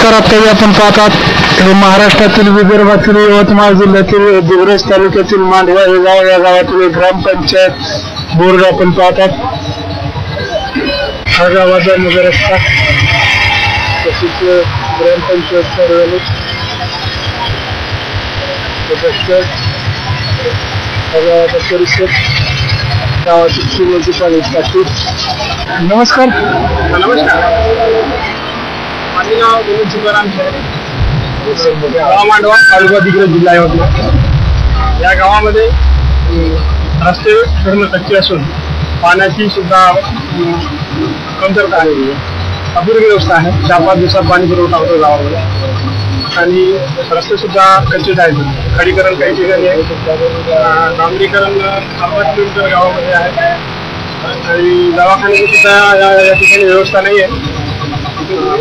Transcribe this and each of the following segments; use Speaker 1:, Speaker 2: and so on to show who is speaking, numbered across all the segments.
Speaker 1: नमस्कार. आता आपण पाहतात हे महाराष्ट्रातील विदर्भातील यवतमाळ जिल्ह्यातील दिग्रस तालुक्यातील मांडवा हे गाव, या गावातील ग्रामपंचायत बोर्ड आपण पाहतात. हा गावाचा नगर रस्ता तसेच ग्रामपंचायत कार्यालय गावाचा परिसर गावाची पिण्याची पाणी टाकी. नमस्कार.
Speaker 2: माझे नाव विनोद तुकाराम मांडवा, तालुका दिग्रस, जिल्हा यवतमाळ. या गावामध्ये रस्ते पूर्ण कच्चे असून पाण्याची सुद्धा कमतरता आहे, अपुरी व्यवस्था आहे. 4-5 दिवसात पाणी पुरवठा होतो गावामध्ये आणि रस्ते सुद्धा कच्चेच आहेत. खडीकरण काही ठिकाणी आहे, डांबरीकरण 8 किलोमीटर गावामध्ये आहे आणि दवाखान्याची सुद्धा या ठिकाणी व्यवस्था नाही आहे.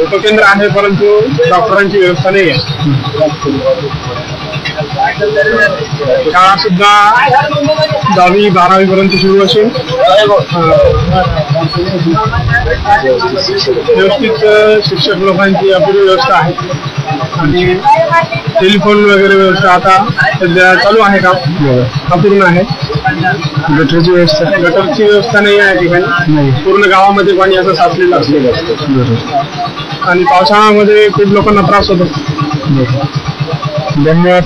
Speaker 2: उपकेंद्र आहे परंतु डॉक्टरांची व्यवस्था नाही आहे. शाळा सुद्धा 10वी-12वी पर्यंत सुरू असून व्यवस्थित शिक्षक लोकांची अपुरी व्यवस्था आहे आणि टेलिफोन वगैरे व्यवस्था आता सध्या चालू आहे का अपूर्ण आहे. गटरची व्यवस्था नाही आहे ठिकाणी. पूर्ण गावामध्ये पाणी असं साचलेलं असतं आणि पावसाळ्यामध्ये खूप लोकांना त्रास होतो.
Speaker 1: धन्यवाद.